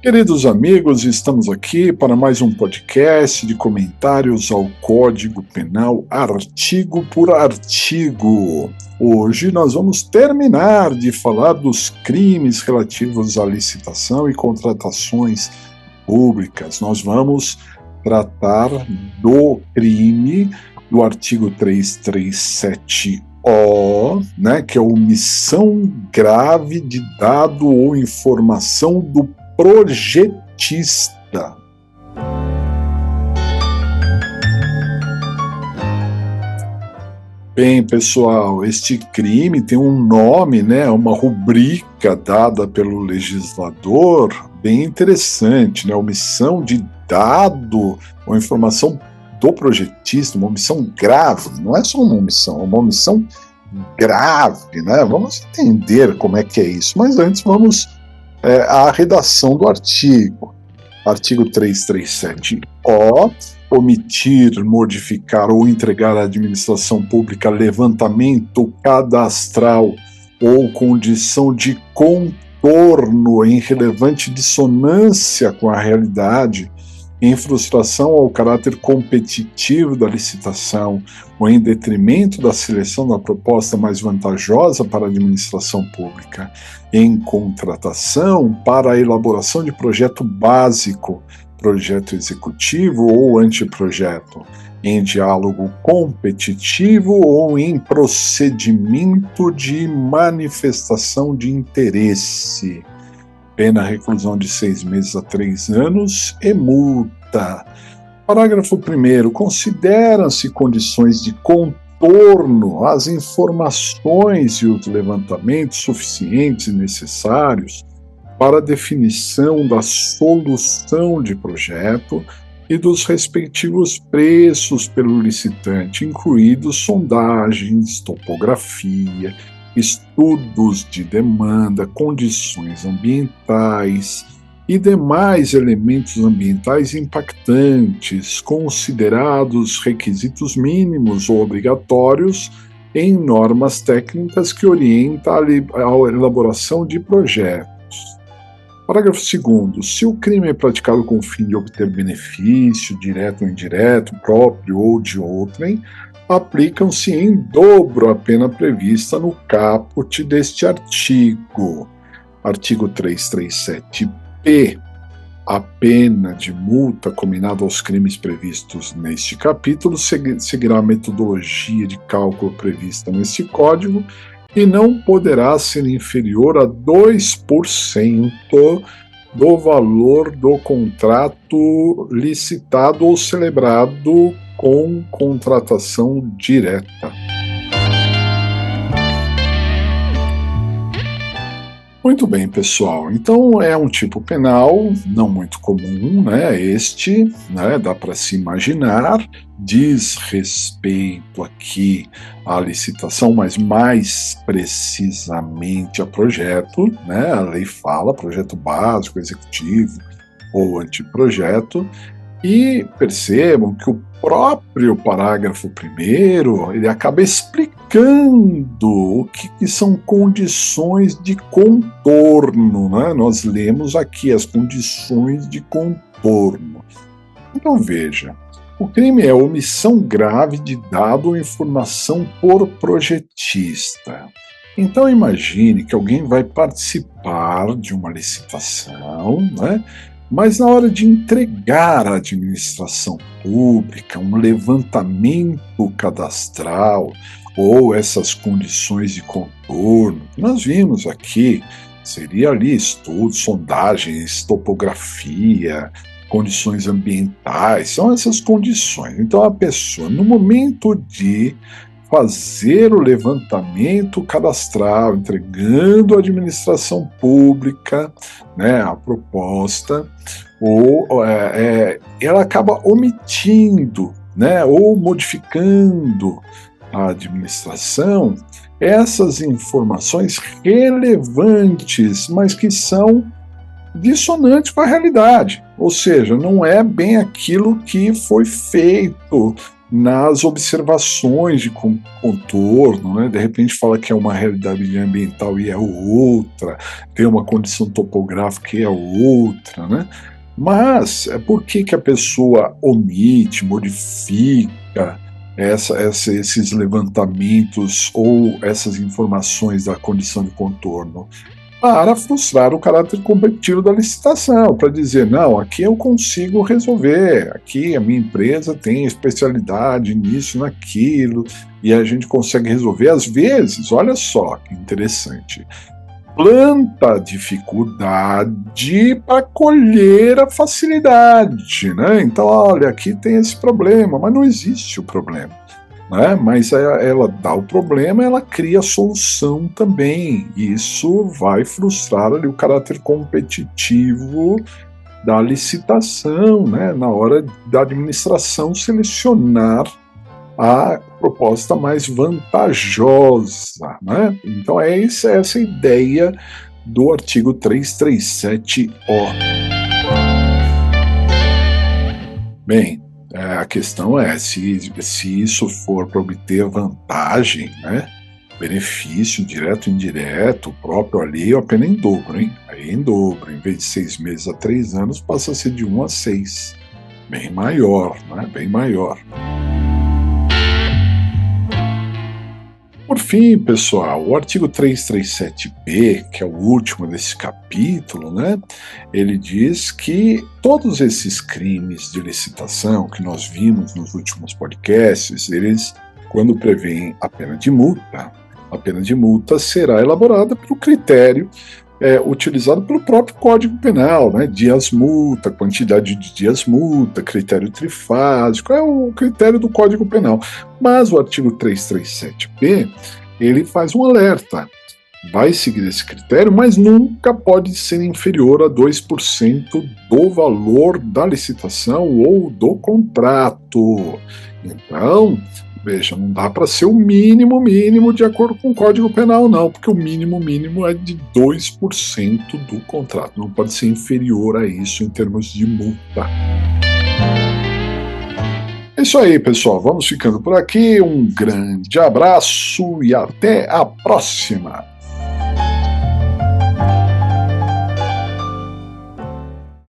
Queridos amigos, estamos aqui para mais um podcast de comentários ao Código Penal, artigo por artigo. Hoje nós vamos terminar de falar dos crimes relativos à licitação e contratações públicas. Nós vamos tratar do crime do artigo 337-O, que é omissão grave de dado ou informação do projetista. Bem, pessoal, este crime tem um nome, uma rubrica dada pelo legislador bem interessante, omissão de dado ou informação do projetista, uma omissão grave. Não é só uma omissão, é uma omissão grave, Vamos entender como é que é isso, mas antes vamos a redação do artigo. Artigo 337-O, omitir, modificar ou entregar à administração pública levantamento cadastral ou condição de contorno em relevante dissonância com a realidade, em frustração ao caráter competitivo da licitação ou em detrimento da seleção da proposta mais vantajosa para a administração pública, em contratação para a elaboração de projeto básico, projeto executivo ou anteprojeto, em diálogo competitivo ou em procedimento de manifestação de interesse. Pena reclusão de 6 meses a 3 anos e multa. Parágrafo 1º. Consideram-se condições de contorno às informações e os levantamentos suficientes e necessários para a definição da solução de projeto e dos respectivos preços pelo licitante, incluídos sondagens, topografia, estudos de demanda, condições ambientais e demais elementos ambientais impactantes, considerados requisitos mínimos ou obrigatórios em normas técnicas que orientam a elaboração de projetos. Parágrafo 2º. Se o crime é praticado com o fim de obter benefício, direto ou indireto, próprio ou de outrem, aplicam-se em dobro a pena prevista no caput deste artigo. Artigo 337-P. A pena de multa combinada aos crimes previstos neste capítulo seguirá a metodologia de cálculo prevista neste Código e não poderá ser inferior a 2% do valor do contrato licitado ou celebrado com contratação direta. Muito bem, pessoal. Então é um tipo penal não muito comum, este, dá para se imaginar, diz respeito aqui à licitação, mas mais precisamente a projeto, A lei fala projeto básico, executivo ou anteprojeto. E percebam que o próprio parágrafo 1º, ele acaba explicando o que são condições de contorno, Nós lemos aqui as condições de contorno. Então veja, o crime é omissão grave de dado ou informação por projetista. Então imagine que alguém vai participar de uma licitação, mas na hora de entregar à administração pública um levantamento cadastral ou essas condições de contorno, que nós vimos aqui, seria ali estudos, sondagens, topografia, condições ambientais, são essas condições. Então a pessoa, no momento de fazer o levantamento cadastral, entregando à administração pública a proposta, ou ela acaba omitindo ou modificando a administração essas informações relevantes, mas que são dissonantes com a realidade, ou seja, não é bem aquilo que foi feito nas observações de contorno, né? De repente fala que é uma realidade ambiental e é outra, tem uma condição topográfica e é outra, né? Mas por que, que a pessoa omite, modifica esses levantamentos ou essas informações da condição de contorno? Para frustrar o caráter competitivo da licitação, para dizer, não, aqui eu consigo resolver, aqui a minha empresa tem especialidade nisso, naquilo, e a gente consegue resolver. Às vezes, olha só que interessante, planta a dificuldade para colher a facilidade, né? Então, olha, aqui tem esse problema, mas não existe o problema, né? Mas ela dá o problema, ela cria a solução também, e isso vai frustrar ali o caráter competitivo da licitação, né? Na hora da administração selecionar a proposta mais vantajosa, né? Então é essa a ideia do artigo 337-O. Bem, a questão é se isso for para obter vantagem, né? Benefício direto ou indireto, próprio ali, a pena em dobro, hein? Aí em dobro, em vez de 6 meses a 3 anos, passa a ser de 1 a 6. Bem maior, né? Bem maior. Por fim, pessoal, o artigo 337b, que é o último desse capítulo, né, ele diz que todos esses crimes de licitação que nós vimos nos últimos podcasts, eles, quando prevêem a pena de multa será elaborada pelo critério utilizado pelo próprio Código Penal, né? Dias multa, quantidade de dias multa, critério trifásico, é o critério do Código Penal. Mas o artigo 337b, ele faz um alerta. Vai seguir esse critério, mas nunca pode ser inferior a 2% do valor da licitação ou do contrato. Então, veja, não dá para ser o mínimo de acordo com o Código Penal, não, porque o mínimo é de 2% do contrato, não pode ser inferior a isso em termos de multa. É isso aí, pessoal, vamos ficando por aqui, um grande abraço e até a próxima!